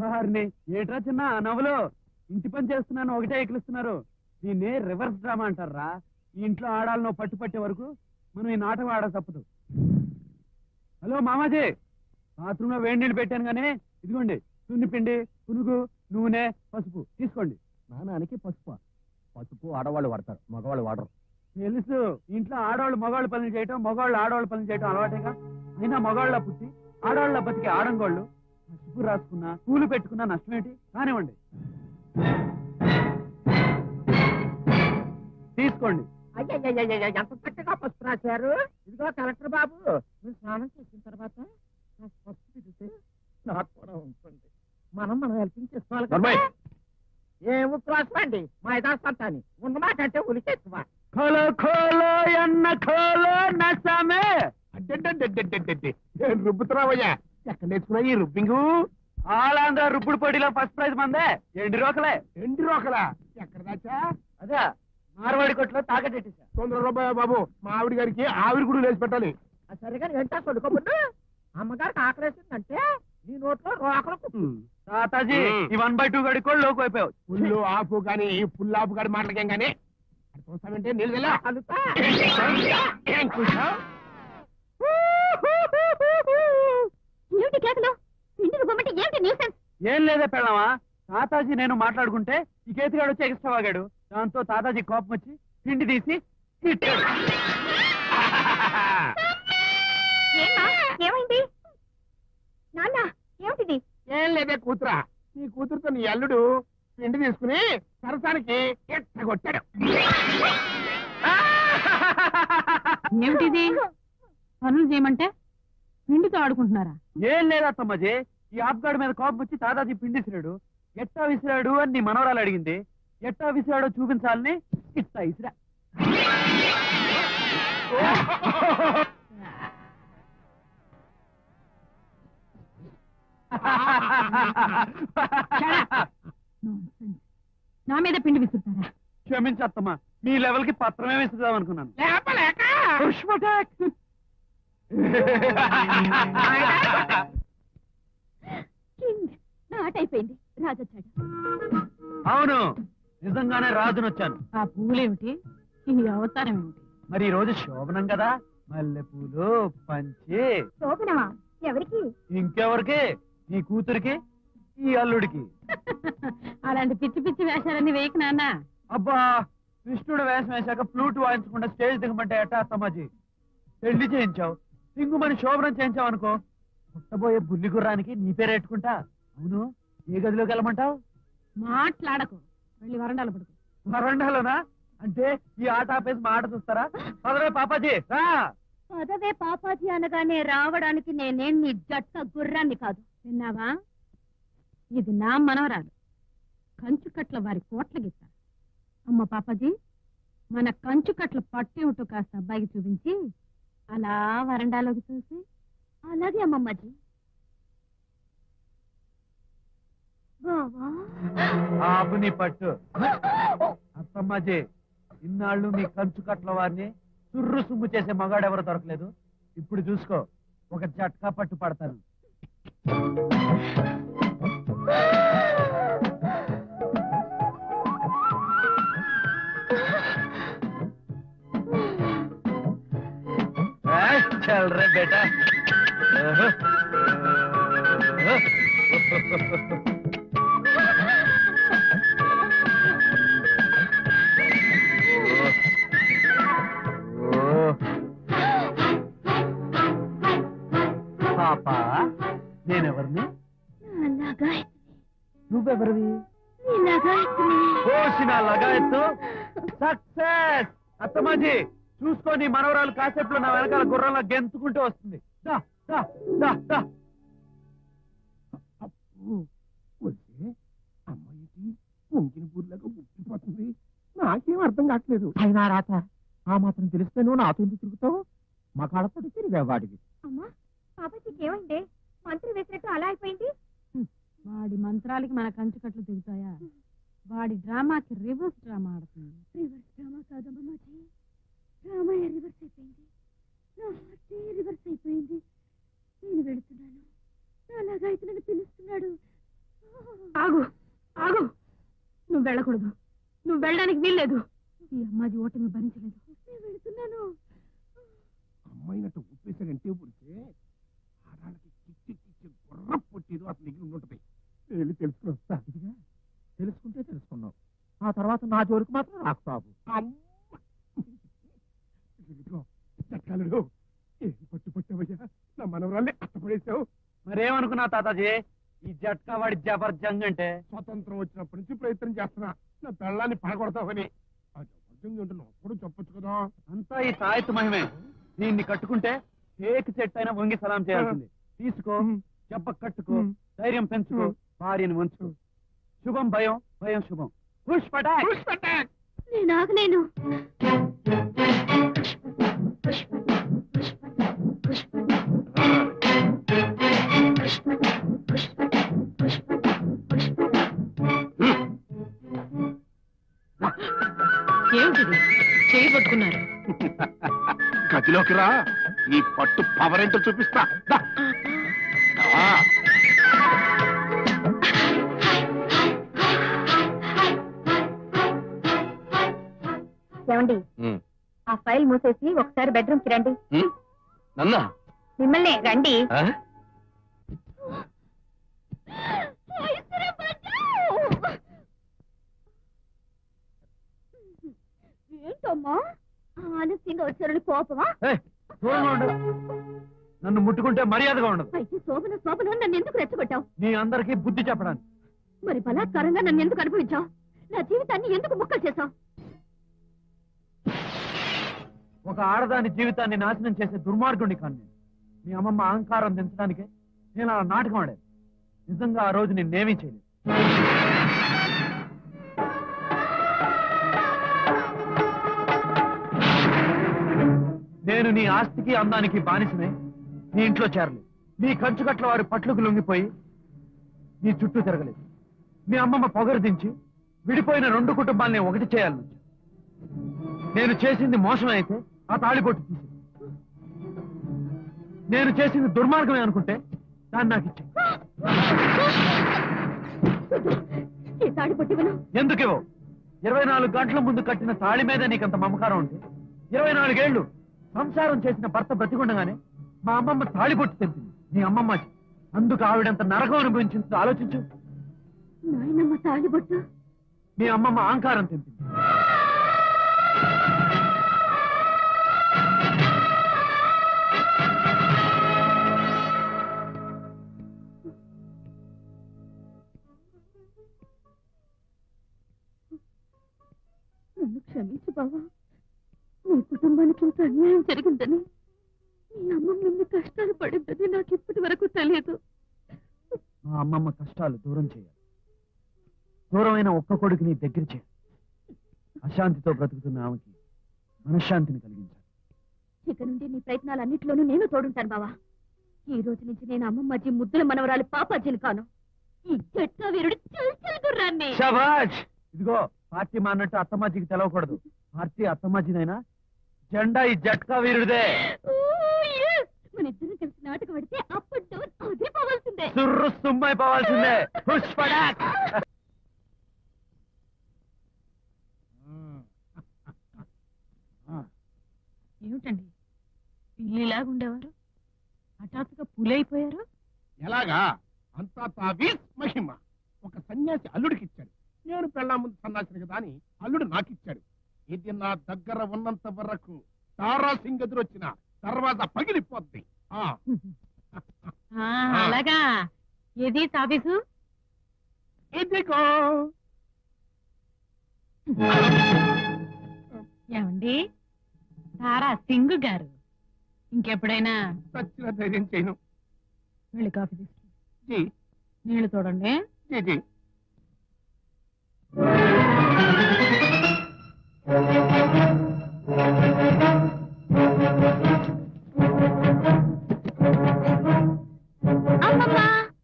వారిని ఏట్రా చిన్న నవ్వులు ఇంటి పని చేస్తున్నాను ఒకటే ఎక్కిలిస్తున్నారు. దీన్ని రివర్స్ డ్రామా అంటారా? ఈ ఇంట్లో ఆడాలను పట్టు వరకు మనం ఈ నాటకం ఆడ తప్పదు. హలో మామాజీ, బాత్రూంలో వేడి నీళ్ళు పెట్టాను కానీ ఇదిగోండి సున్నిపిండి, పునుగు, నూనె, పసుపు తీసుకోండి. స్నానానికి పసుపు పసుపు ఆడవాళ్ళు వాడతారు, మగవాళ్ళు వాడరు. తెలుసు, ఇంట్లో ఆడవాళ్ళు మగవాళ్ళు పనులు చేయటం, మగవాళ్ళు ఆడవాళ్ళు పనులు చేయటం అలవాటేగా. అయినా మగవాళ్ళ పుట్టి ఆడవాళ్ళ బతికి ఆడంగోళ్ళు పసుపు రాసుకున్నా పూలు పెట్టుకున్నా నష్టమేంటి? కానివ్వండి తీసుకోండి. ఎంత చక్కగా పసుపు రాశారు. ఇదిగో కలెక్టర్ బాబు, మీరు స్నానం చేసిన తర్వాత పసుపు తిరిగితే నాకు కూడా ఉంటుంది. మనం హెల్పింగ్ చేసుకోవాలి కదా. ఏం ఉత్తరాసండి మైదా సంతాని ఉన్నమాకంటే ఉలికి ఎక్కువ. ఖోలో ఖోలో అన్న ఖోలో నసమే. రుబ్బుతున్నావయ్యా, ఎక్కడ నేర్చుకున్నా ఈ రుబ్బింగు? ఆలాంధ్ర రుప్పుడు పోటీలో ఫస్ట్ ప్రైజ్ మందే. ఎండి రోకలే. ఎండి రోకలా? ఎక్కడ దాచా? అదే మార్వాడి కొట్లో తాకట్టేసా. తొందరగా బాబు, మా ఆవిడ గారికి ఆవిరి కూడా లేచి పెట్టాలి. సరిగా ఏంటా కొడుకోబుడ్డు, అమ్మగారికి ఆకలేసిందంటే నీ నోట్లో రోకలు. తాతాజీ ఈ 1/2 గడి కూడా లోకి అయిపోయావు. ఫుల్ ఆపు కానీ ఈ ఫుల్ ఆపు గాడి మాటలకేం కానీ చూస్తామంటే నీళ్ళు ఏమిటి కేకలు? పిండి రుబ్బమంటే ఏమిటి న్యూసెన్స్? ఏం లేదే పెళ్ళమా, తాతాజీ నేను మాట్లాడుకుంటే ఈ కేతిగాడు వచ్చి ఎక్స్ట్రా వాగాడు. దాంతో తాతాజీ కోపం వచ్చి పిండి తీసి తిట్టాడు. ఏమైంది నాన్న? ఏమిటిది? ఏం లేదే కూతురా, నీ కూతురుతో నీ అల్లుడు పిండి తీసుకుని సరసానికి ఎట్టగొట్టాడు. ఏమిటిది? పనులు చేయమంటే పిండితో ఆడుకుంటున్నారా? ఏం లేదత్తమ్మజీ, ఈ ఆప్గాడి మీద కోపం వచ్చి తాతాజీ పిండి విసిరాడు. ఎట్టా విసిరాడు అని నీ మనవరాలు అడిగింది. ఎట్టా విసిరాడో చూపించాలని ఇట్టా విసిరా. నా మీద పిండి విసురుతారా? క్షమించత్తమ్మా, మీ లెవెల్ కి పత్రమే విసురుదాం అనుకున్నాను. నాటైపోయింది, రాజొచ్చాడు. అవును, నిజంగానే రాజునొచ్చాను. ఆ పూలేమిటి? ఈ అవతారం ఏమిటి? మరి ఈ రోజు శోభనం కదా, మల్లెపూలు పంచి. శోభనమా? ఎవరికి? ఇంకెవరికి? నీ కూతురికి, ఈ అల్లుడికి. అలాంటి పిచ్చి పిచ్చి వేషాలన్నీ వేయకు నాన్న. అబ్బా, కృష్ణుడు వేషం వేశాక ఫ్లూట్ వాయించకుండా స్టేజ్ దిగమంటే ఎట్టా అత్తమ్మాజీ? పెళ్లి చేయించావు, సింగుమని శోభనం చేయించావు అనుకో, పుట్టబోయే బుల్లి గుర్రానికి నీ పేరు పెట్టుకుంటా. అవును, ఏ గదిలోకి వెళ్ళమంటావు? మాట్లాడకు, వెళ్ళి వరండాలు పడుకో. వరండాలోనా? అంటే ఈ ఆట ఆపేసి మా ఆట చూస్తారా? పదవే పాపాజీ రా. పదవే పాపాజీ అనగానే రావడానికి నేనేం నీ జట్ట గుర్రాన్ని కాదు. విన్నావా? ఇది నా మనవరాలు, కంచుకట్ల వారి కోట్ల గీత. అమ్మ పాపాజీ, మన కంచుకట్ల పట్టేమిటో కాస్త అబ్బాయికి చూపించి అలా వరండాలోకి చూసి. అలాగే అమ్మమ్మాజీ. ఆపు నీ పట్టు. అత్తమ్మాజీ, ఇన్నాళ్ళు మీ కంచు కట్ల వారిని సుర్రు సుమ్ము చేసే మగాడెవరు దొరకలేదు. ఇప్పుడు చూసుకో, ఒక జట్కా పట్టు పడతాను. చల్ రే బేటా. పాపా, నేనెవరిని? నువ్వెవరివి? నా లగాయత్తు సక్సెస్. అత్తమాజీ చూసుకో, నీ మనవరాలు కాసేపులో నా వెనకాల గుర్రంలో గెంతుకుంటూ వస్తుంది. దా దా దా దా. అమ్మాయికి పొంగిన పూర్లాగా ముట్టిపోతుంది. నాకేం అర్థం కావట్లేదు. అయినా రాత ఆ మాత్రం తెలిస్తే నువ్వు నాతో ఎందుకు తిరుగుతావు? మా కాడపడి తిరిగా వాడికి. అమ్మా, పాపాజీకి ఏమైంది? మంత్రి వేసినట్టు అలా అయిపోయింది. వాడి మంత్రాలకి మన కంచుకట్లు దిగుతాయా? వాడి డ్రామాకి రివర్స్ డ్రామా ఆడుతుంది. రివర్స్ డ్రామా కాదమ్మమ్మాజీ, డ్రామాయే రివర్స్ అయిపోయింది. నా హార్టే రివర్స్ అయిపోయింది. నేను వెళుతున్నాను, నా లగాయతు నన్ను పిలుస్తున్నాడు. వెళ్ళకూడదు. నువ్వు వెళ్ళడానికి వీల్లేదు. ఈ అమ్మాజీ ఓటమి భరించలేదు. వెళుతున్నాను. అమ్మాయినట్టు ఉప్పేసాడంటే పుడితే ఆడాళ్ళకి కిచ్చి గుర్ర పొట్టేదో అతను మిగిలి ఉంటుంది. వెళ్ళి తెలుసుకుని వస్తా. ఇదిగా తెలుసుకుంటే తెలుసుకున్నావు. ఆ తర్వాత నా జోలికి మాత్రం నాకు బాబు. చట్టాలు ఏం పట్టుపట్టావయ్యా, నా మనవరాల్ని అట్టపడేసావు. మరేమనుకున్నా తాతాజీ, ఈ జట్కా వాడి జబర్జంగ్ అంటే స్వతంత్రం వచ్చినప్పటి నుంచి ప్రయత్నం చేస్తున్నా నా పెళ్ళాన్ని పడగొడతావని. ఆ జబర్జంగ్ అంటే అప్పుడు చెప్పొచ్చు కదా. అంతా ఈ తాయెత్తు మహిమే. దీన్ని కట్టుకుంటే టేక్ చెట్టు అయినా వంగి సలాం చేయాల్సింది. తీసుకో, చెప్ప కట్టుకో, ధైర్యం పెంచుకో, భార్యని వంచుకో. శుభం భయం, భయం శుభం. పుష్పటాక్. నేను ఆగలేను. ఏమిటిది? చేయి పట్టుకున్నారు. గదిలోకి రా, ఈ పట్టు పవర్ ఏంటో చూపిస్తా. ఏమండి, ఆ ఫైల్ మూసేసి ఒకసారి బెడ్రూమ్ కి రండి. నన్నా మిమ్మల్ని రండి. ఏంటమ్మా ఆలస్యంగా వచ్చారని కోపమా? దూరంగా ఉండు. నన్ను ముట్టుకుంటే మర్యాదగా ఉండదు. అయితే శోభన నన్ను ఎందుకు రెచ్చగొట్టావు? మీ అందరికీ బుద్ధి చెప్పడానికి. మరి బలాత్కారంగా నన్ను ఎందుకు అనుభవించావు? నా జీవితాన్ని ఎందుకు ముక్కలు చేశావు? ఒక ఆడదాని జీవితాన్ని నాశనం చేసే దుర్మార్గుడిని కాను నేను. మీ అమ్మమ్మ అహంకారం దించడానికే నేను అలా నాటకం ఆడాను. నిజంగా ఆ రోజు నేనేమీ చేయలేదు. నేను నీ ఆస్తికి అందానికి బానిసమే నీ ఇంట్లో చేరలేదు. నీ కంచుకట్ల వారి పట్లకు లొంగిపోయి నీ చుట్టూ తిరగలేదు. మీ అమ్మమ్మ పొగరు దించి విడిపోయిన రెండు కుటుంబాలని ఒకటి చేయాలని వచ్చాను. నేను చేసింది మోసం అయితే ఆ తాళిబొట్టు తీసి, నేను చేసింది దుర్మార్గమే అనుకుంటే దాన్ని నాకు ఇచ్చి. ఎందుకేవో 24 గంటల ముందు కట్టిన తాళి మీద నీకంత మమకారం ఉంటే 24 ఏళ్లు సంసారం చేసిన భర్త బ్రతికుండగానే మా అమ్మమ్మ తాళిబొట్టు తెంపింది. నీ అమ్మమ్మ అందుకు ఆవిడంత నరకం అనుభవించింది ఆలోచించు. నాయనమ్మ తాళిబొట్టు మీ అమ్మమ్మ అహంకారం తెంపింది. నన్ను క్షమించు బావా. నీ కుటుంబానికి ఇంత అన్యాయం జరిగిందని, మీ అమ్మమ్మ ఇన్ని కష్టాలు పడిందని నాకు ఇప్పటి వరకు తెలియదు. మా అమ్మమ్మ కష్టాలు దూరం చేయాలి. దూరమైన ఒక్క కొడుకుని దగ్గర చేయాలి. అశాంతితో బ్రతుకుతున్న ఆమెకి మనశ్శాంతిని కలిగించాలి. ఇక నుండి నీ ప్రయత్నాలన్నింటిలోనూ నేను తోడుంటాను బావా. ఈ రోజు నుంచి నేను అమ్మమ్మాజీ ముద్దుల మనవరాలు పాపాజీని కాను. ఈ జట్కా వీరుడు గుర్రాన్ని. శభాష్. ఇదిగో, పార్టీ మాన్నట్టు అత్తమ్మాజీకి తెలవకూడదు. పార్టీ అత్తమ్మాజీనైనా జెండా ఈ జట్కా వీరుడిదే. మన ఇద్దరు కలిసి నాటకం పడితే అప్పుడు డోర్ అదిరిపోవాల్సిందే. సుర్రు సుమ్మైపోవాల్సిందే. పుష్పడాక్. ఏమిటండి పిల్లిలాగుండేవారు హఠాత్తుగా పులైపోయారు? ఎలాగా? అంతా తావీస్ మహిమ. ఒక సన్యాసి అల్లుడికి ఇచ్చాడు. నేను పెళ్ళా ముందు సన్నాసిని కదా అని అల్లుడు నాకిచ్చాడు. ఇది నా దగ్గర ఉన్నంత వరకు తారా సింగ్ ఎదురొచ్చిన తర్వాత పగిలిపోద్ది. అలాగా? ఏది తాబీసు? ఇదిగో. ఏమండి తారా సింగ్ గారు, ఇంకెప్పుడైనా సచ్చిన ధైర్యం చేయను. వెళ్ళి కాఫీ తీసుకు. జీ నీళ్లు చూడండి. G G.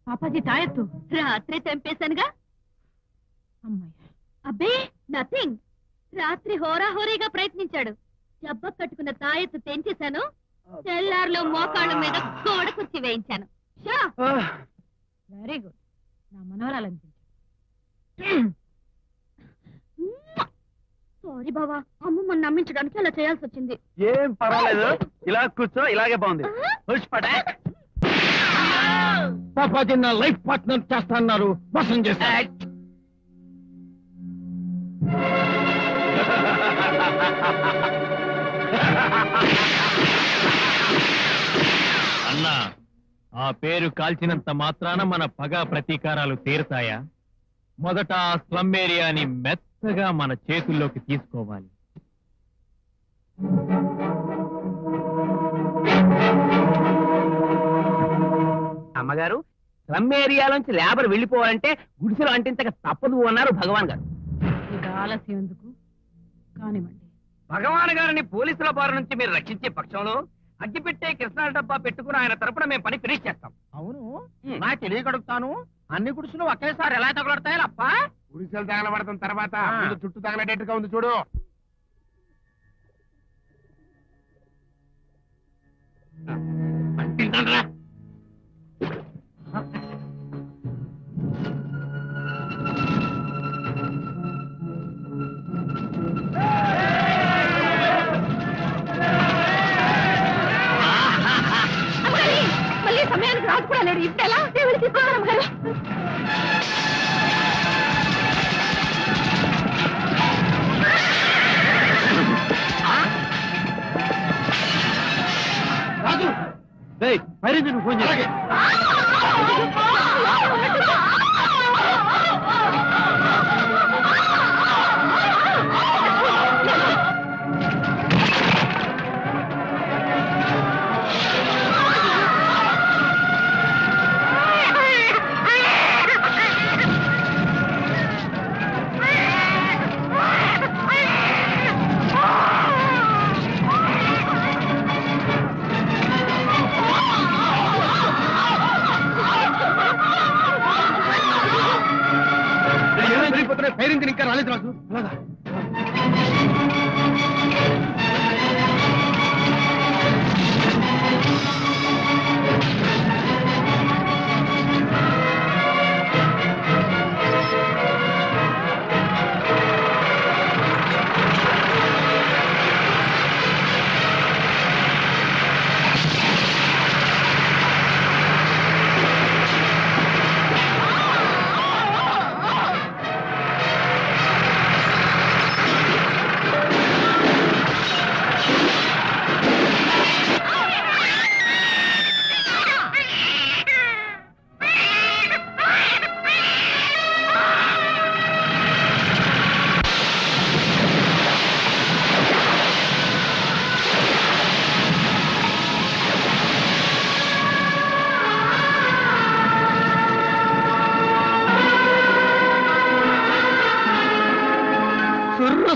పాపాజీ తాయెత్తు రాత్రి తెంపేశానుగా. అమ్మాయి. అబ్బే నథింగ్. రాత్రి హోరాహోరీగా ప్రయత్నించాడు. జబ్బ కట్టుకున్న తాయెత్తు తెంచేశాను. తెల్లారులో మోకాళ్ళ మీద గోడ కుర్చీ వేయించాను. Very good. నా మనవరాలనిపించు. సారీ బావా, అమ్మ మన నమ్మించడానికి అలా చేయాల్సి వచ్చింది. ఏం పర్వాలేదు, ఇలా కూర్చో, ఇలాగే బాగుంది. పుష్ పటాక్. పాపాజీ నా లైఫ్ పార్ట్నర్ చేస్తా అన్నారు, మోసం చేస్తా. అన్నా, ఆ పేరు కాల్చినంత మాత్రాన మన పగ ప్రతీకారాలు తీరుతాయా? మొదట ఆ స్లమ్ ఏరియాని మెత్తగా మన చేతుల్లోకి తీసుకోవాలి. అమ్మగారు, స్లమ్ ఏరియాలోంచి లేబర్ వెళ్ళిపోవాలంటే గుడిసెలు అంటించక తప్పదు అన్నారు భగవాన్ గారు. ఇది ఆలస్యం ఎందుకు? కానివ్వండి. భగవాన్ గారిని పోలీసుల బారి నుంచి మీరు రక్షించే పక్షంలో అగ్గిపెట్టే కృష్ణాల డబ్బా పెట్టుకుని ఆయన తరపున మేము పని ఫినిష్ చేస్తాం. అవును, నాకు తెలియగడుగుతాను, అన్ని గుడిసెలు ఒకేసారి ఎలా తగలడతాయి అప్ప? గుడిసెలు తగలబడతాం తర్వాత, ముందు చుట్టూ తగలటట్టుగా ఉంది చూడు. అంటించండ్రా. మళ్ళీ సమయానికి రాజు కూడా లేడు. ఇప్పుడు ఎలా దేవుడు తీసుకున్నారు అమ్మగారు? రాజు, ఫైర్ ఇంజిన్ ఫోన్ చేయాలి. ఫైర్ ఇంజిన్ ఇంకా రాలేదు రాజు.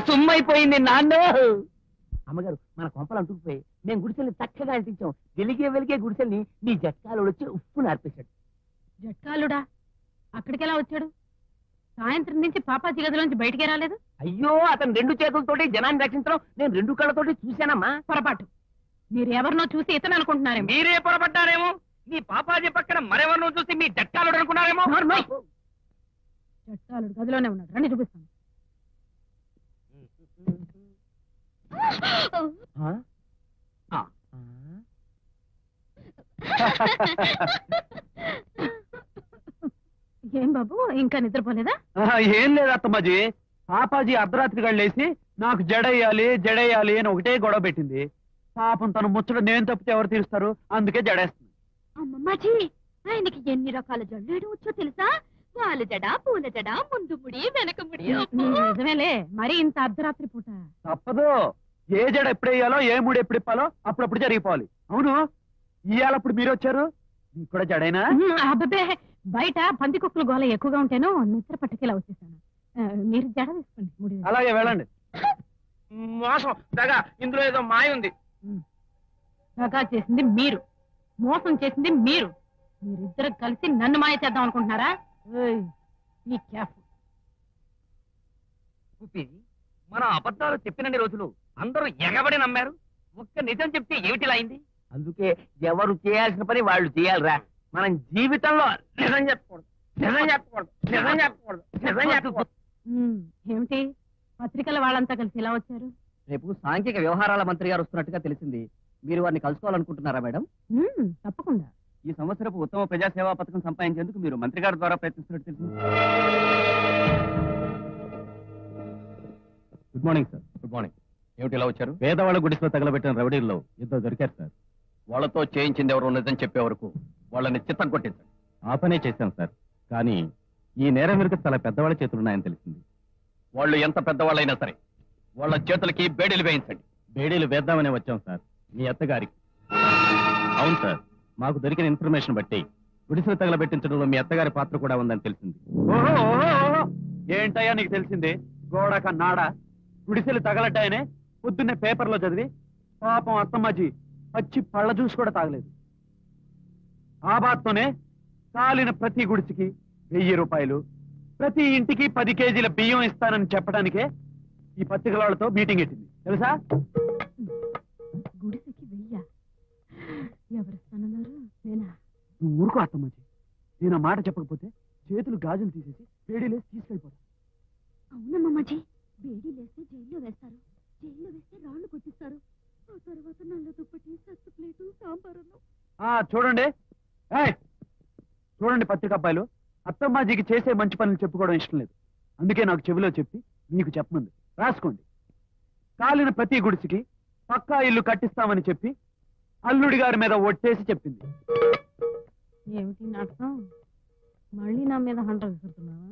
సుమ్మైపోయింది నాన్న. అమ్మగారు, మన కొంపలు అంటుకుపోయి మేము గుడిసెల్ని చక్కగా అంటించాం. వెలిగే గుడిసెల్ని నీ జట్కాలు వచ్చి ఉప్పు నార్పేశాడు. జట్కాలుడా? అక్కడికెలా వచ్చాడు? సాయంత్రం నుంచి పాపాజీ గదిలోంచి బయటికే రాలేదు. అయ్యో, అతను 2 చేతులతోటి జనాన్ని రక్షించడం నేను 2 కళ్ళతోటి చూశానమ్మా. పొరపాటు. మీరు ఎవరినో చూసి ఇతను అనుకుంటున్నారేమో. మీరే పొరపడ్డారేమో. మీ పాపాజీ పక్కన మరెవరినో చూసి మీ జట్కాలు అనుకున్నారేమో. జట్కాలుడు గదిలోనే ఉన్నాడు, రండి చూపిస్తాను. ఏం బాబు, ఇంకా నిద్రపోలేదా? ఏం లేదు అత్తమ్మాజీ, పాపాజీ అర్ధరాత్రి గళ్ళేసి నాకు జడేయాలి అని ఒకటే గొడవ పెట్టింది. పాపం తను ముచ్చట నేను తప్పితే ఎవరు తీరుస్తారు, అందుకే జడేస్తుంది. అమ్మమ్మాజీ, ఆయనకి ఎన్ని రకాల జడలేడు వచ్చో తెలుసా? వాళ్ళ జడ, పూల జడ, ముందు ముడి, వెనక ముడి. నిజమేలే, మరి ఇంత అర్ధరాత్రి పూట తప్పదు. ఏ జడ ఎప్పుడు వేయాలో, ఏ మూడు ఎప్పుడు ఇప్పాలో అప్పుడప్పుడు జరిగిపోవాలి. అవును, ఇవాళప్పుడు మీరు వచ్చారు, మీకు కూడా జడైనా? అబ్బే, బయట పందికొక్కుల గోల ఎక్కువగా ఉంటేను నిద్ర పట్టుకెలా వచ్చేసాను. మీరు జడ వేసుకోండి, ముడి వేసుకోండి. అలాగే వెళ్ళండి. మోసం, దగా, ఇందులో ఏదో మాయ ఉంది. దగా చేసింది మీరు, మోసం చేసింది మీరు. మీరిద్దరు కలిసి నన్ను మాయ చేద్దాం అనుకుంటున్నారా? ఈ క్యాఫ్ మన అబద్ధాలు చెప్పినన్ని రోజులు అందరూ ఎగబడి నమ్మారు. ఒక్క నిజం చెప్తే ఏమిటిలా అయింది? అందుకే ఎవరు చేయాల్సిన పని వాళ్ళు చేయాలిరా. మనం జీవితంలో నిజం చెప్పకూడదు. ఏమిటి? పత్రికల వాళ్ళంతా కలిసి ఎలా వచ్చారు? రేపు సాంఘిక వ్యవహారాల మంత్రి గారు వస్తున్నట్టుగా తెలిసింది. మీరు వారిని కలుసుకోవాలనుకుంటున్నారా మేడం? తప్పకుండా. ఈ సంవత్సరపు ఉత్తమ ప్రజాసేవా పథకం సంపాదించేందుకు మీరు మంత్రి గారి ద్వారా ప్రయత్నిస్తున్నట్టు తెలిసింది. Good morning sir. Good morning. ఏమిటి ఇలా వచ్చారు? పేదవాళ్ళ గుడిసెలో తగలబెట్టిన రౌడీల్లో ఇద్దరు దొరికారు సార్. వాళ్ళతో చేయించింది ఎవరు నిజం చెప్పే వరకు వాళ్ళని చిత్తం కొట్టించండి. ఆ పనే చేశాం సార్. కానీ ఈ నేరం వెనుక చాలా పెద్దవాళ్ళ చేతులున్నాయని తెలిసింది. వాళ్ళు ఎంత పెద్దవాళ్ళైనా సరే వాళ్ళ చేతులకి బేడీలు వేయించండి. బేడీలు వేద్దామని వచ్చాం సార్ మీ అత్తగారికి. అవును సార్, మాకు దొరికిన ఇన్ఫర్మేషన్ బట్టి గుడిసెలు తగలబెట్టించడంలో మీ అత్తగారి పాత్ర కూడా ఉందని తెలిసింది. ఏంటయ్యా నీకు తెలిసింది? గోడక నాడ గుడిసెలు తగలట్టాయనే పొద్దున్నే పేపర్లో చదివి పాపం అత్తమ్మాజీ పచ్చి పళ్ళ జ్యూస్ కూడా తాగలేదు. ఆ బాత్తోనే కాలిన ప్రతి గుడిసికి 1000 రూపాయలు, ప్రతి ఇంటికి 10 కేజీల బియ్యం ఇస్తానని చెప్పడానికే ఈ పత్రికల వాళ్ళతో మీటింగ్ పెట్టింది తెలుసా? గుడిసెకి 1000 ఎవరిస్తానన్నారు? నేనా? నువ్వు ఊరుకో అత్తమ్మాజీ. నేను ఆ మాట చెప్పకపోతే చేతులు గాజులు తీసేసి వేడిలేసి తీసుకెళ్ళిపోతా. అవునమ్మమ్మాజీ, వేడి లేస్తే జైల్లో వేస్తారు. జైల్లో వేస్తే రాళ్ళు కొట్టిస్తారు. ఆ తర్వాత నల్ల దుప్పటి, సత్తు ప్లేటు, సాంబారన్నం. చూడండి చూడండి పత్రిక అబ్బాయిలు, అత్తమ్మాజీకి చేసే మంచి పనులు చెప్పుకోవడం ఇష్టం లేదు. అందుకే నాకు చెవిలో చెప్పి మీకు చెప్పమంది. రాసుకోండి. కాలిన ప్రతి గుడిసికి పక్కా ఇల్లు కట్టిస్తామని చెప్పి అల్లుడి గారి మీద ఒట్టేసి చెప్పింది. ఏమిటి నాటకం? మళ్ళీ నా మీద హంట విసురుతున్నావా?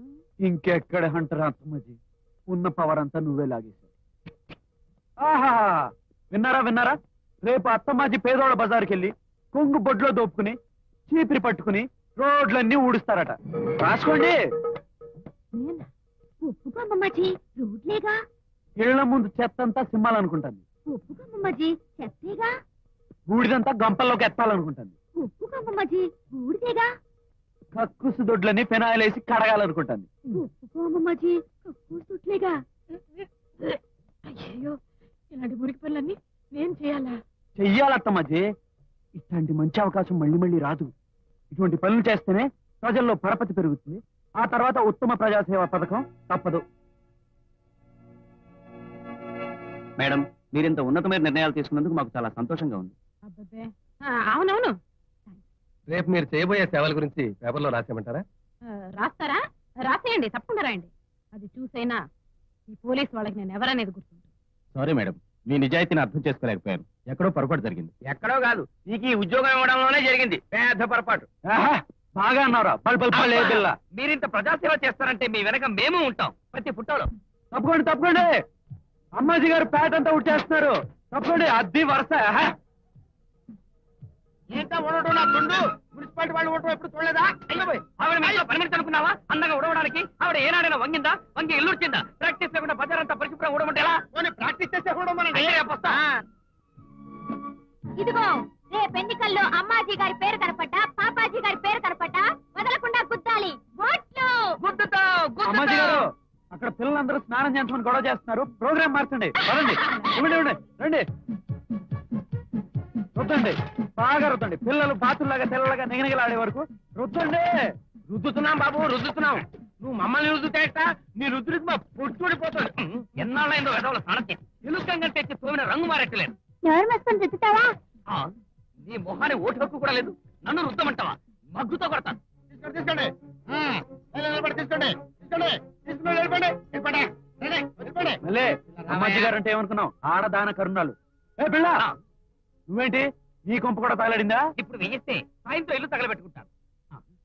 ఇంకెక్కడ హంటరా అత్తమ్మాజీ, ఉన్న పవర్ అంతా నువ్వే లాగేశావు. ఆహా, విన్నారా? రేపు అత్తమ్మాజీ పేదోళ్ళ బజార్కి వెళ్ళి కొంగు బొడ్లో దోపుకుని చీపిరి పట్టుకుని రోడ్లన్నీ ఊడుస్తారట. రాసుకోండి. నేనా? ఒప్పుకో అమ్మమ్మాజీ, రోడ్లేగా. ఇళ్ల ముందు చెత్తంతా సింహాలనుకుంటాను. ఒప్పుకో అమ్మమ్మాజీ, చెత్తేగా. బూడిదంతా గంపల్లోకి ఎత్తాలనుకుంటాను. ఒప్పుకో అమ్మమ్మాజీ, బూడిదేగా. కక్కుసు దొడ్లని పెనాయిలేసి కడగాలనుకుంటాను. ఒప్పుకో అమ్మమ్మాజీ, కక్కుసుట్లేగా. అయ్యో, ఇలాంటి మురికి పనులన్నీ నేను చేయాలా? చెయ్యాలత్తమ్మాజీ. ఇట్లాంటి మంచి అవకాశం మళ్ళీ మళ్ళీ రాదు. ఇటువంటి పనులు చేస్తేనే ప్రజల్లో పరపతి పెరుగుతుంది. ఆ తర్వాత ఉత్తమ ప్రజాసేవా పథకం తప్పదు. మేడం, మీరింత ఉన్నతమైన నిర్ణయాలు తీసుకున్నందుకు మాకు చాలా సంతోషంగా ఉంది. అబ్బబ్బే, అవునవును. రేపు మీరు చేయబోయే సేవల గురించి పేపర్లో రాసేయమంటారా? రాస్తారా? రాసేయండి, తప్పకుండా రాయండి. అది చూసైనా ఈ పోలీస్ వాళ్ళకి నేను ఎవరనేది గుర్తుంటుంది. సారీ మేడం, మీ నిజాయితీని అర్థం చేసుకోలేకపోయాను. ఎక్కడో పొరపాటు జరిగింది. ఎక్కడో కాదు, నీకు ఈ ఉద్యోగం ఇవ్వడంలోనే జరిగింది పెద్ద పొరపాటు. బాగా అన్నారా? మీరింత ప్రజాసేవ చేస్తారంటే మీ వెనక మేము ఉంటాం ప్రతి పుట్టలో. తప్పకోండి. అమ్మాజీ గారు ప్యాట్ అంతా ఉట్టేస్తున్నారు. తప్పకోండి. అద్దీ వరుస. ఏంటో ఉండటం నా తుండు. మున్సిపాలిటీ వాళ్ళు ఉండటం ఎప్పుడు చూడలేదా? ఆవిడ మీలో పనిమిడి అనుకున్నావా? అందంగా ఉడవడానికి ఆవిడ ఏనాడైనా వంగిందా? వంగి ఇల్లు వచ్చిందా? ప్రాక్టీస్ లేకుండా బజారంతా పరిశుభ్రంగా ఉడమంటే ఎలా? ప్రాక్టీస్ చేస్తే ఇదిగో, రేపు ఎన్నికల్లో అమ్మాజీ గారి పేరు కనపడ్డా, పాపాజీ గారి పేరు కనపడ్డా వదలకుండా గుద్దాలి. అమ్మాజీ గారు, అక్కడ పిల్లలందరూ స్నానం చేయించమని గొడవ చేస్తున్నారు. ప్రోగ్రామ్ మార్చండి. ఇవ్వండి. రండి. రుద్దండి, బాగా రుద్దండి. పిల్లలు బాతుల్లాగా తెల్లగా నిగనిగలాడే వరకు రుద్దండి. రుద్దుతున్నాం బాబు, రుద్దుతున్నాం. నువ్వు మమ్మల్ని రుద్దుతాయట, నీ రుద్దుడికి మా పొట్టుడిపోతుంది. ఎన్నాళ్ళైందో వెదవుల సడతి ఎలుకంగా తెచ్చి తోమిన రంగు మారెట్టలేదు. ఎవరు మస్తుని రుద్దుతావా? నీ మొహాన్ని ఓటు హక్కు కూడా లేదు, నన్ను రుద్దమంటావా? మగ్గుతో కొడతాను. తీసుకోండి. మళ్ళీ అమ్మాజీ గారు అంటే ఏమనుకున్నావు? ఆడదాన కరుణాలు. ఏ పిల్ల, నువ్వేంటి నీ కొంప కూడా తగలడిందా? ఇప్పుడు వెయ్యిస్తే సాయంత్రం ఇల్లు తగలబెట్టుకుంటాను.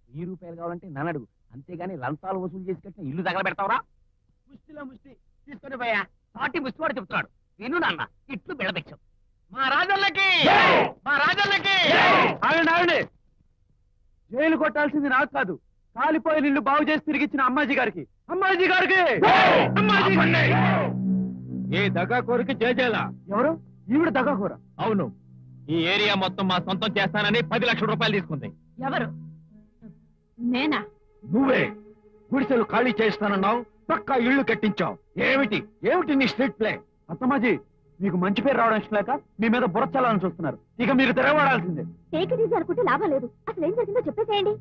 1000 రూపాయలు కావాలంటే నన్ను అడుగు, అంతేగాని లంచాలు వసూలు చేసి కట్టిన ఇల్లు తగలబెడతావరా? ముష్టి తీసుకొని పోయా. సాటి ముష్టివాడు చెప్తున్నాడు, విను నాన్న. ఇట్లు బిళ్ళబెచ్చాం. మా రాజల్లకి ఆగండి. జైలు కొట్టాల్సింది నాకు కాదు, కాలిపోయిన ఇల్లు బాగు చేసి తిరిగిచ్చిన అమ్మాజీ గారికి. ఏ దగా కోరికి జయజేలా. ఎవరు? ఈవిడ దగాకోర? అవును, ఈ ఏరియా మొత్తం మా సొంతం చేస్తానని 10 లక్షల రూపాయలు తీసుకుంది. ఎవరు? నేనా? నువ్వే. గుడిసెలు ఖాళీ చేస్తానన్నావు, పక్కా ఇళ్లు కట్టించావు. ఏమిటి నీ స్ట్రీట్ ప్లే? అత్తమ్మాజీ, మీకు మంచి పేరు రావడం ఇష్టం లేక మీ మీద బుర్రచాలని చూస్తున్నారు. ఇక మీరు తిరగబడాల్సిందే. టేక్ ఇట్ ఈజీ అనుకుంటే లాభం లేదు. అసలు ఏం జరిగిందో చెప్పేసేయండి.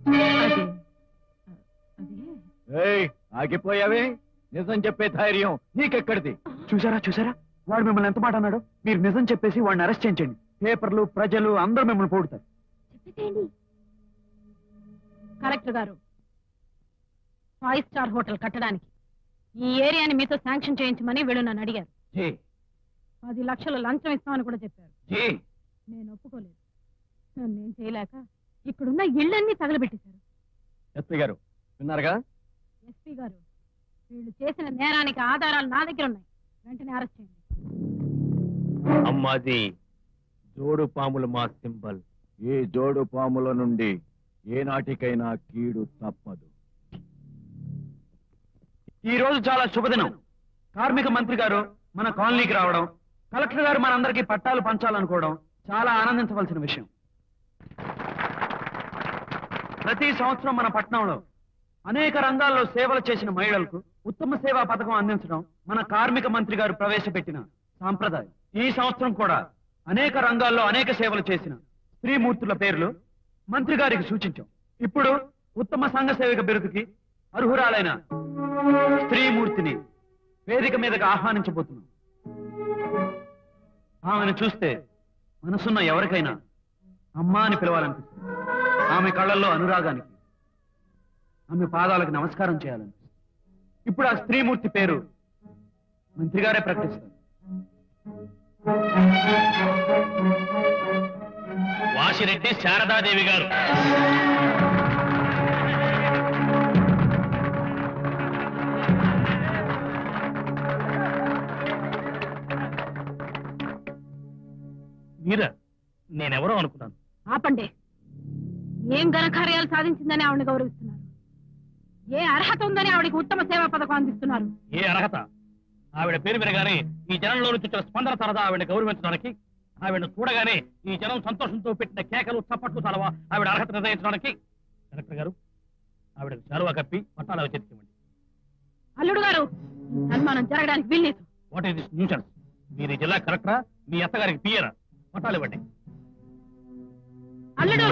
ఆగిపోయావే? నిజం చెప్పే ధైర్యం నీకెక్కడిది? చూసారా వాడు మిమ్మల్ని ఎంత మాట అన్నాడు. మీరు నిజం చెప్పేసి వాడిని అరెస్ట్ చేయించండి. పేపర్లు, ప్రజలు అందరూ మిమ్మల్ని పోడుతారు. కలెక్టర్ గారు, 5 స్టార్ హోటల్ కట్టడానికి ఈ ఏరియాని మీతో శాంక్షన్ చేయించమని వీళ్ళు నన్ను అడిగారు. 10 లక్షలు లంచం ఇస్తామని కూడా చెప్పారు. నేను ఒప్పుకోలేదు. నన్నేం చేయలేక ఇక్కడున్న ఇళ్ళన్నీ తగలబెట్టేశారు. ఎస్పీ గారు విన్నారుగా? ఎస్పీ గారు, వీళ్ళు చేసిన నేరానికి ఆధారాలు నా దగ్గర ఉన్నాయి. వెంటనే అరెస్ట్ చేయండి. అమ్మాది జోడు పాములు మా సింబల్. ఈ జోడు పాముల నుండి ఏనాటికైనా కీడు తప్పదు. ఈ రోజు చాలా శుభదినం. కార్మిక మంత్రి గారు మన కాలనీకి రావడం, కలెక్టర్ గారు మనందరికీ పట్టాలు పంచాలనుకోవడం చాలా ఆనందించవలసిన విషయం. ప్రతి సంవత్సరం మన పట్టణంలో అనేక రంగాల్లో సేవలు చేసిన మహిళలకు ఉత్తమ సేవా పథకం అందించడం మన కార్మిక మంత్రి గారు ప్రవేశపెట్టిన సాంప్రదాయం. ఈ సంవత్సరం కూడా అనేక రంగాల్లో అనేక సేవలు చేసిన స్త్రీమూర్తుల పేర్లు మంత్రి గారికి సూచించాం. ఇప్పుడు ఉత్తమ సంఘ సేవక బిరుదుకి అర్హురాలైన స్త్రీమూర్తిని వేదిక మీదకి ఆహ్వానించబోతున్నాం. ఆమెను చూస్తే మనసున్న ఎవరికైనా అమ్మా అని పిలవాలనిపిస్తుంది. ఆమె కళ్ళల్లో అనురాగానికి, ఆమె పాదాలకు నమస్కారం చేయాలనిపిస్తుంది. ఇప్పుడు ఆ స్త్రీమూర్తి పేరు మంత్రి గారే ప్రకటిస్తారు. వాసిరెడ్డి శారదాదేవి గారు. మీరా? నేనెవరో అనుకున్నాను. ఆపండి. ఏం ఘనకార్యాలు సాధించిందని ఆవిడని గౌరవిస్తున్నారు? ఏ అర్హత ఉందని ఆవిడకి ఉత్తమ సేవా పథకం అందిస్తున్నారు? ఏ అర్హత? ఆవిడ పేరు వినగానే ఈ జనంలో నుంచి వచ్చిన స్పందన సరదా ఆవిడ గౌరవించడానికి, ఆవిడను చూడగానే ఈ జనం సంతోషంతో పెట్టిన కేకలు చప్పట్లు చలవా ఆవిడ అర్హత నిర్ణయించడానికి. కలెక్టర్ గారు, ఆవిడకు చాలువా కప్పి పట్టాలు చేతికివ్వండి. అల్లుడు గారు, సన్మానం జరగడానికి వీల్లేదు. What is this nuisance? మీరు జిల్లా కలెక్టరా, మీ అత్తగారికి పియరా? పట్టాలు ఇవ్వండి. అల్లుడు,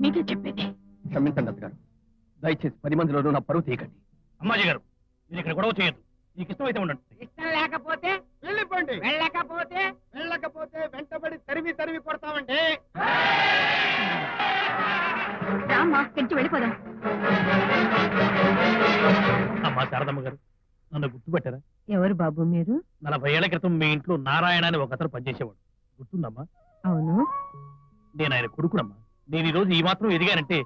మీకే చెప్పేది. క్షమించండి అత్తగారు, దయచేసి 10 మందిలోనూ నా పరువు తీయకండి. అమ్మాజీ గారు, మీరు ఇక్కడ గొడవ చేయొద్దు. మీకు ఇష్టమైతే ఉండండి. ఇష్టం లేకపోతే వెళ్ళిపోండి. వెళ్ళకపోతే వెంటబడి తరిమి కొడతామండి. రామ్మా, తెచ్చి వెళ్ళిపోదాం. అమ్మా శారదమ్మ గారు, నన్ను గుర్తుపెట్టారా? ఎవరు బాబు మీరు? 40 ఏళ్ల క్రితం మీ ఇంట్లో నారాయణ అని ఒక అతను పనిచేసేవాడు. గుర్తుందమ్మా? అవును. నేను ఆయన కొడుకునమ్మా. నేను ఈ రోజు ఈ మాత్రం ఎదిగానంటే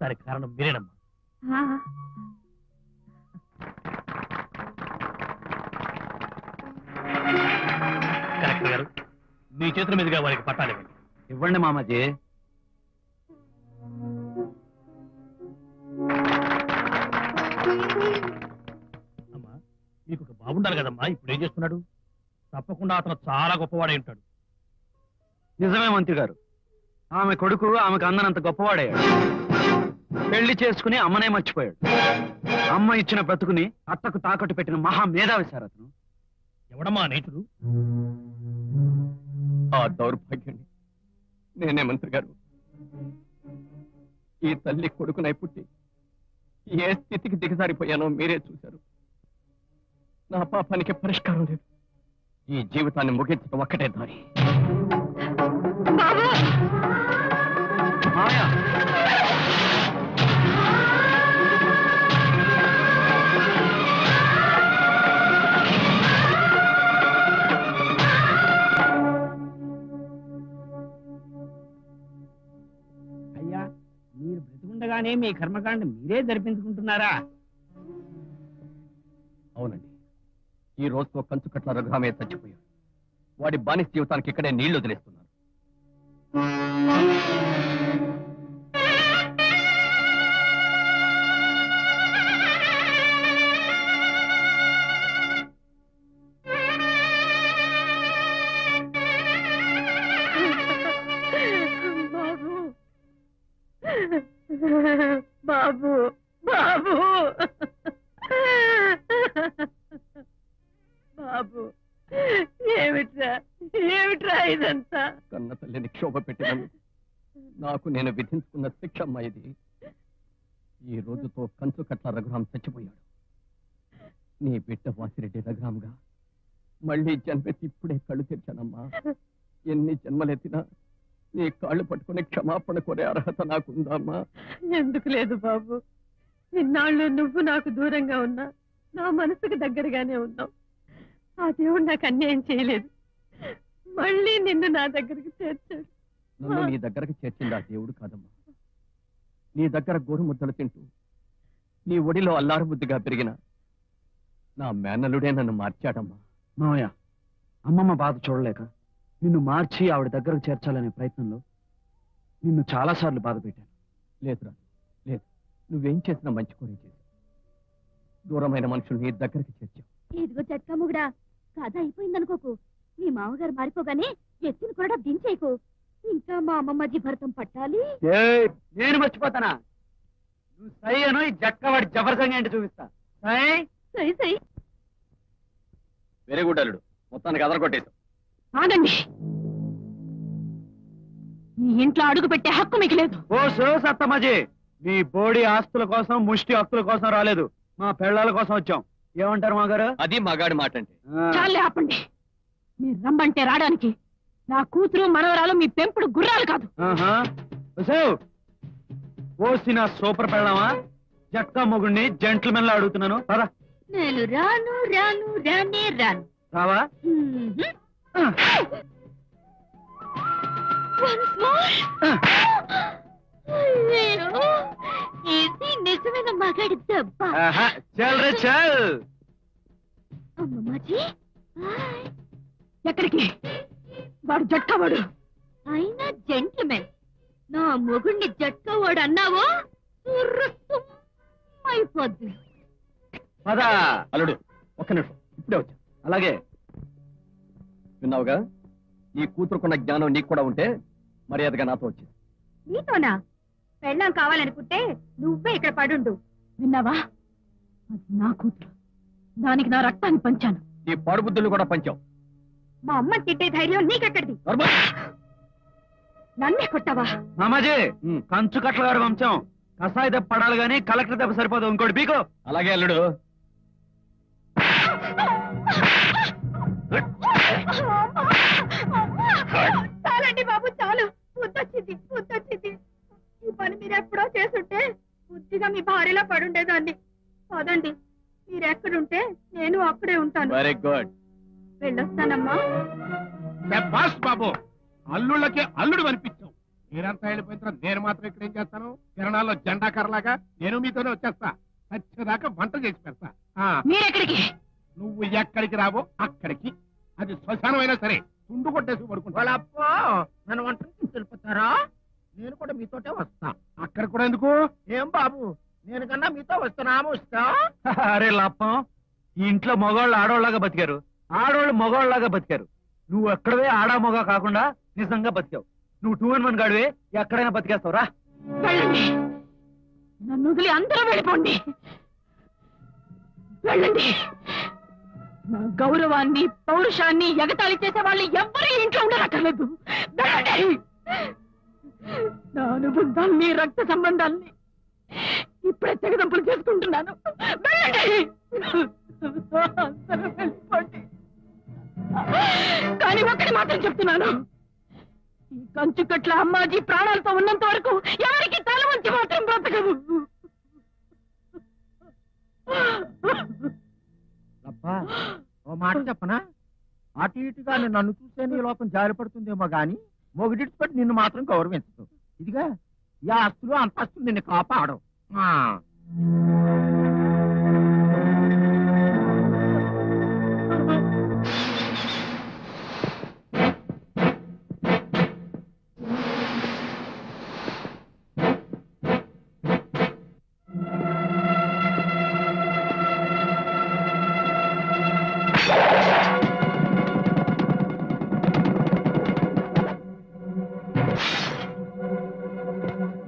దానికి కారణం మీరేనమ్మా. కలెక్టర్ గారు, మీ చేతుల మీదుగా వారికి పట్టాలు ఇవ్వండి. ఇవ్వండి మామాజీ. అమ్మా, మీకు ఒక బాగుండాలి కదమ్మా. ఇప్పుడు ఏం చేస్తున్నాడు? తప్పకుండా అతను చాలా గొప్పవాడై ఉంటాడు. నిజమే మంత్రి గారు. ఆమె కొడుకు ఆమెకు అందనంత గొప్పవాడయ్యాడు. పెళ్లి చేసుకుని అమ్మనే మర్చిపోయాడు. అమ్మ ఇచ్చిన బ్రతుకుని అత్తకు తాకట్టు పెట్టిన మహా మేధావి సార్ అతను. ఎవడమ్మా నేచుడు? ఆ దౌర్భాగ్యాన్ని నేనే మంత్రి గారు. ఈ తల్లి కొడుకునై పుట్టి ఏ స్థితికి దిగజారిపోయానో మీరే చూశారు. నా పాపానికి పరిష్కారం లేదు. ఈ జీవితాన్ని ముగించడం ఒక్కటే దారి. మాయా, అయ్యా, మీరు బ్రతికుండగానే మీ కర్మకాండ మీరే జరిపించుకుంటున్నారా? అవునండి, ఈ రోజుతో కంచుకట్ల రఘురామయ్య చచ్చిపోయాడు. వాడి బానిస జీవితానికి ఇక్కడే నీళ్లు వదిలేస్తున్నారు. బాబు, బాబు, బాబు, ఏమిట్రా ఇదంతా? కన్న తల్లిని క్షోభ పెట్టినందుకు నాకు నేను విధించుకున్న శిక్ష అమ్మా ఇది. ఈ రోజుతో కంచుకట్ల రఘురాం చచ్చిపోయాడు. నీ బిడ్డ వాసిరెడ్డి రఘురాముగా మళ్ళీ జన్మెత్తి ఇప్పుడే కళ్ళు తెరిచానమ్మా. ఎన్ని జన్మలెత్తినా నీ కాళ్ళు పట్టుకుని క్షమాపణ కోరే అర్హత నాకుందమ్మా. ఎందుకు లేదు బాబు, ఇన్నాళ్ళు నువ్వు నాకు దూరంగా ఉన్నా నా మనసుకు దగ్గరగానే ఉన్నావు. ఆ దేవుడు నాకు అన్యాయం చేయలేదు, మళ్ళీ నిన్ను నా దగ్గరికి చేర్చాడు. నన్ను నీ దగ్గరకు చేర్చింది ఆ దేవుడు కాదమ్మా. నీ దగ్గర గోరు ముద్దలు తింటూ నీ ఒడిలో అల్లారు బుద్ధిగా పెరిగిన నా మేనలుడే నన్ను మార్చాడమ్మా. మావయ్య, అమ్మమ్మ బాధ చూడలేక నిన్ను మార్చి ఆవిడ దగ్గరకు చేర్చాలనే ప్రయత్నంలో నిన్ను చాలాసార్లు బాధ పెట్టాను. లేదురా, లేదు. నువ్వేం చేసినా మంచి కోరే చేసి దూరమైన మనుషులు నీ దగ్గరికి చేర్చావు. ఇదిగో చట్కా ముగుడా, కథ అయిపోయిందనుకోకు. మీ మామగారు మారిపోగానే ఎత్తుని కూడా దించేయకు. ఇంకా మా అమ్మమ్మ భరతం పట్టాలి. నేను మర్చిపోతానా? నువ్వు సై అను, ఈ జక్కవాడి జబర్దస్త్ ఏంటి చూపిస్తా. సై సై సై. వెరీ గుడ్ అల్లుడు, మొత్తానికి అదరగొట్టేశావు. ఆగండి, ఈ ఇంట్లో అడుగు పెట్టే హక్కు మీకు లేదు. ఓ సత్తమాజీ, మీ బోడి ఆస్తుల కోసం ముష్టి హక్కుల కోసం రాలేదు, మా పెళ్ళాల కోసం వచ్చాం. ఏమంటారు మా గారు? అది మగాడి మాట అంటే. చాలే ఆపండి. మీరు రమ్మంటే రావడానికి నా కూతురు మనవరాలు మీ పెంపుడు గుర్రాలు కాదు. ఓసిన సూపర్ పెళ్ళామా? జక్క మొగుడిని జెంట్మెన్ లా అడుగుతున్నాను. పద. నేను రాను రాను రానే రాను. రావా? ఇది నిజమైన మగాడి దెబ్బ. చల్ రే చల్. అమ్మమ్మాజీ, ఎక్కడికి? వాడు జట్టవాడు. అయినా జెంట్మెన్. నా మొగుడిని జట్కవాడు అన్నావో అయిపోద్ది. పద. అల్లుడు, ఒక్క నిమిషం, ఇప్పుడే వచ్చా. అలాగే. విన్నావుగా, ఈ కూతురుకున్న జ్ఞానం నీకు కూడా ఉంటే మర్యాదగా నాతో వచ్చింది. నీతోనా? పెళ్ళాం కావాలనుకుంటే నువ్వే ఇక్కడ పడుండు. విన్నావా? అది నా కూతురు, దానికి నా రక్తాన్ని పంచాను. నీ పాడు బుద్ధులు కూడా పంచావు. మా అమ్మ తిట్టే ధైర్యం నీకెక్కడిది? నన్నే కొట్టావా? మామాజీ, కంచు కట్ల గారు వంశం కసాయి దెబ్బ పడాలి గాని కలెక్టర్ దెబ్బ సరిపోదు. ఇంకోటి పీకో. అలాగే అల్లుడు. చాలండి బాబు, చాలు. బుద్ధొచ్చింది, బుద్ధొచ్చింది. ఈ పని మీరు ఎప్పుడో చేసుంటే బుద్ధిగా మీ భార్యలో పడుండేదాన్ని. పదండి, మీరెక్కడుంటే నేను అక్కడే ఉంటాను. Very good. వెళ్ళొస్తానమ్మా. శభాష్ బాబు, అల్లుళ్ళకే అల్లుడు అనిపించావు. మీరంతా వెళ్ళిపోయిన తర్వాత నేను మాత్రం ఇక్కడ ఏం చేస్తాను? కిరణాల్లో జెండా కర్రలాగా నేను మీతోనే వచ్చేస్తా. వచ్చేదాకా వంట చేసి పెడతా. మీరెక్కడికి? నువ్వు ఎక్కడికి రావో అక్కడికి. అది శ్మశానమైనా సరే తుండు కొట్టేసి పడుకుంటా. నన్ను వంట వెళ్ళిపోతారా? నేను కూడా మీతోటే వస్తా. అక్కడ కూడా ఎందుకు? ఏం బాబు, నేను కన్నా మీతో వస్తున్నాము. వస్తా. అరే లాప్పం, ఈ ఇంట్లో మగవాళ్ళు ఆడవాళ్ళలాగా బతికారు, ఆడవాళ్ళు మగవాళ్ళలాగా బతికారు. నువ్వు ఎక్కడవే ఆడా మగ కాకుండా నిజంగా బతికావు. నువ్వు 2 in 1 గాడివే, ఎక్కడైనా బతికేస్తావు. రా. వెళ్ళండి, నన్ను వదిలి అందరూ వెళ్ళిపోండి. వెళ్ళండి. నా గౌరవాన్ని పౌరుషాన్ని ఎగతాళి చేసే వాళ్ళు ఎవ్వరూ ఇంట్లో ఉండనక్కర్లేదు. వెళ్ళండి. నా అనుబంధాల్ని రక్త సంబంధాల్ని ఇప్పుడే తెగదంపులు చేసుకుంటున్నాను. వెళ్ళండి, అందరూ వెళ్ళిపోండి. కానీ ఒక్కటి మాత్రం చెప్తున్నాను, ఈ కంచుకట్ల అమ్మాజీ ప్రాణాలతో ఉన్నంత వరకు ఎవరికి తల వంచి మాత్రం బ్రతకదు. అబ్బా, ఓ మాట చెప్పనా? అటు ఇటుగా నన్ను చూసే నీ లోకం జారిపడుతుందేమో గాని మొగుడిపట్టి నిన్ను మాత్రం గౌరవించదు. ఇదిగా ఈ ఆస్తులు అంతస్తులు నిన్ను కాపాడవు.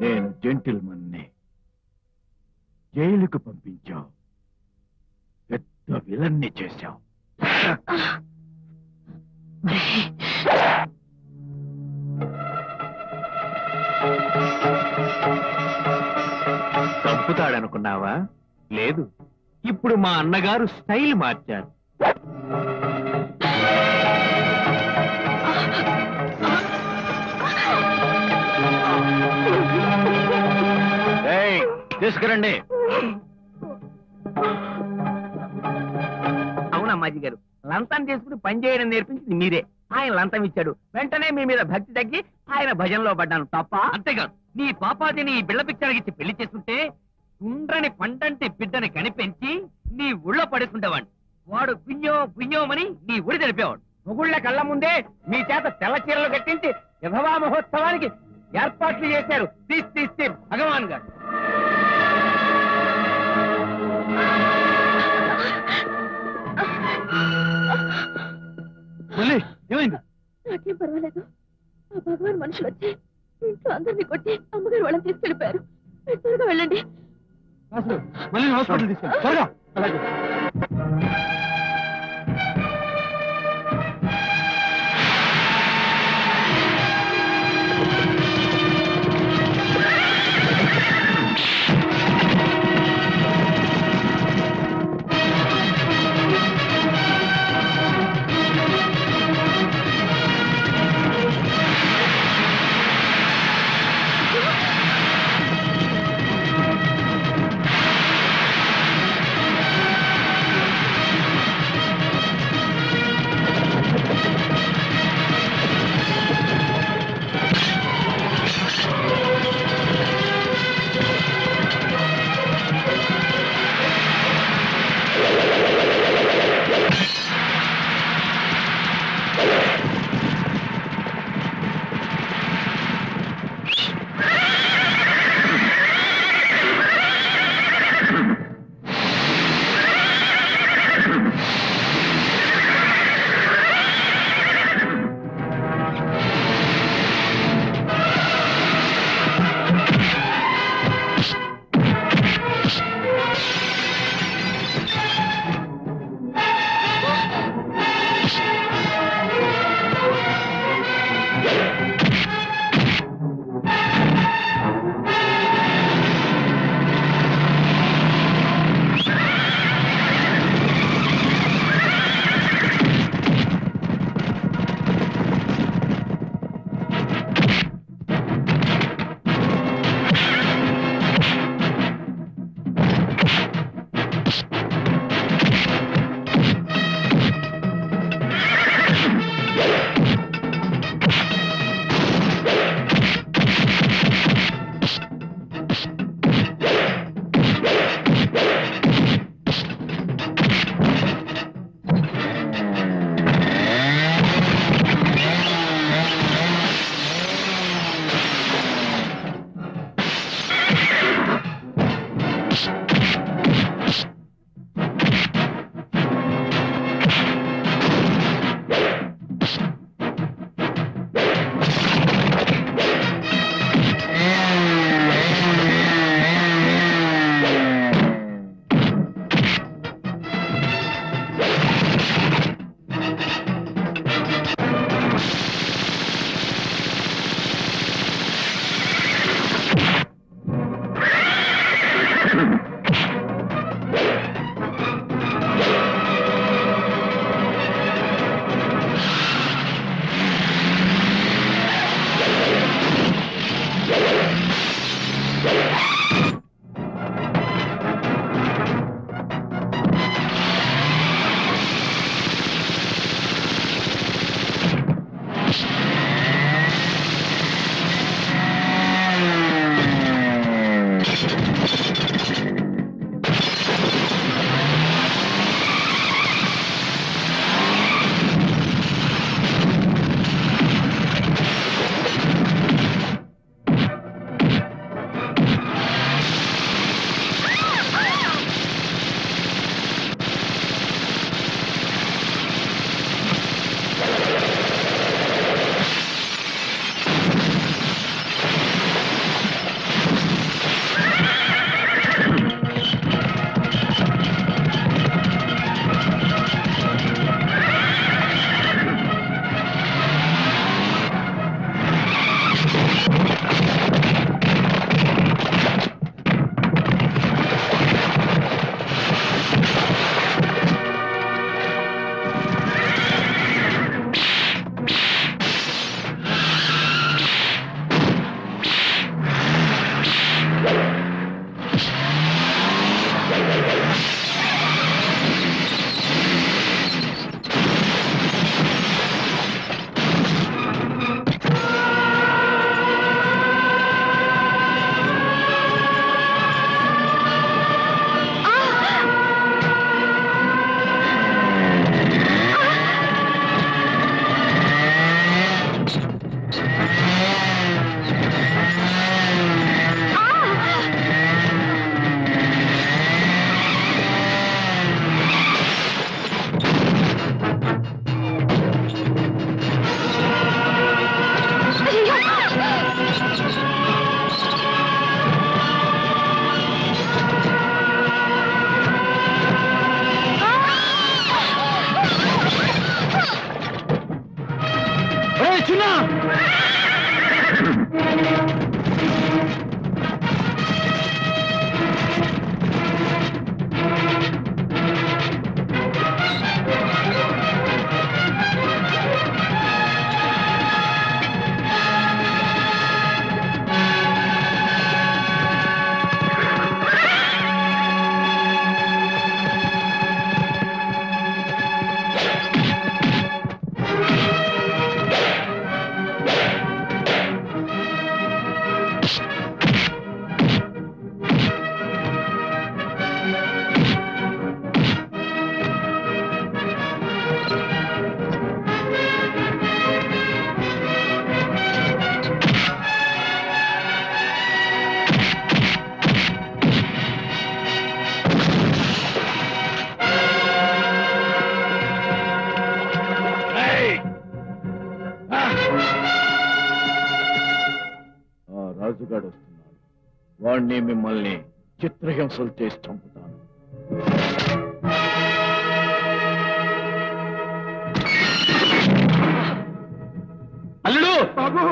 నేను జెంటిల్మన్ని జైలుకు పంపించావు, పెద్ద విలన్ని చేశావు. చంపుతాడనుకున్నావా? లేదు, ఇప్పుడు మా అన్నగారు స్టైల్ మార్చారు. తీసుకురండి. అవునమ్మాజీ గారు, లంతం చేసుకుని పని చేయడం నేర్పించింది మీరే. ఆయన లంతం ఇచ్చాడు, వెంటనే మీ మీద భక్తి తగ్గి ఆయన భజనలో పడ్డాను తప్ప. అంతేకాదు, నీ పాపాదిని బిళ్ళ పిక్చర్కి పెళ్లి చేస్తుంటే కుండ్రని పండంటి బిడ్డని కనిపెంచి నీ ఊళ్ళో పడేసుకుంటేవాడు. వాడు గుయ్యో గుయ్యోమని నీ ఊడి తెలిపేవాడు. మొగుళ్ళ కళ్ళ ముందే మీ చేత తెల్ల చీరలు కట్టించి విధవా మహోత్సవానికి ఏర్పాట్లు చేశారు తీస్తే భగవాన్ గారు. ఏమైంది? నాకేం పర్వాలేదు. ఆ భగవాన్ మనుషులు వచ్చి ఇంట్లో అందరినీ కొట్టి అమ్మగారు వాళ్ళని తీసుకెళ్లిపోయారు. త్వరగా వెళ్ళండి. మళ్ళీ హాస్పిటల్ తీసుకెళ్ళి త్వరగా. అలాగే. వాణ్ణి మిమ్మల్ని చిత్రహింసలు చేసి చంపుతాను. అల్లుడు బాబు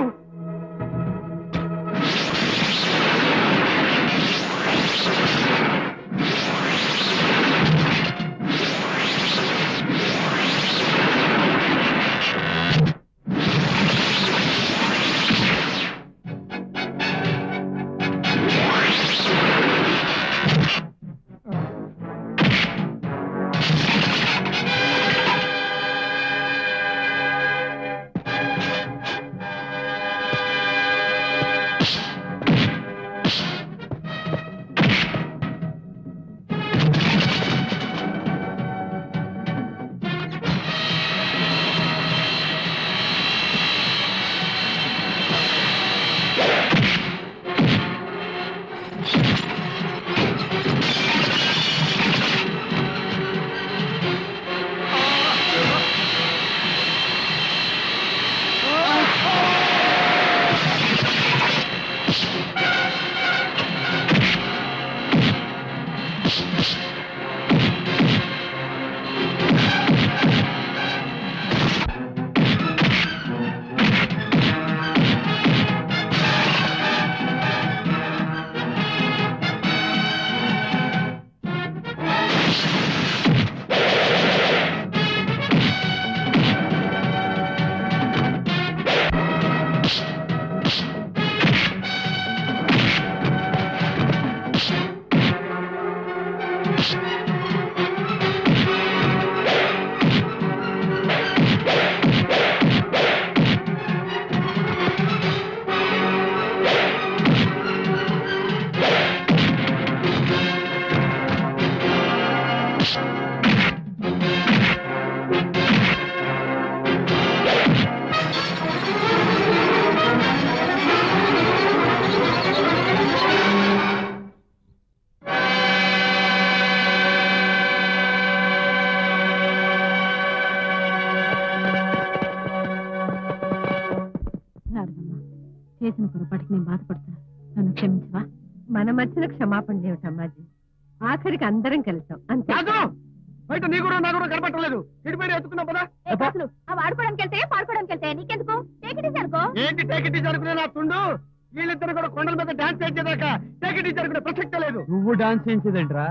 చేసిన పొరపాటుకి నేను బాధపడుతున్నా, నన్ను క్షమించవా? మన మధ్యన క్షమాపణ ఏమిటమ్మాజీ? ఆఖరికి అందరం కలిసాం అంతే. బయట నీ కూడా నా కూడా కనపట్టలేదు. ఎడిపోయి ఎత్తుకున్నాం పదా. వాడుకోవడానికి వెళ్తే పాడుకోవడానికి వెళ్తే నీకెందుకు? టేకిటీస్ అనుకో. ఏంటి టేకిటీస్ అనుకునే నా తుండు? వీళ్ళిద్దరు కూడా కొండల మీద డాన్స్ చేసేదాకా టేకిటీస్ అనుకునే ప్రసక్తే లేదు. నువ్వు డాన్స్ చేయించేదేంట్రా?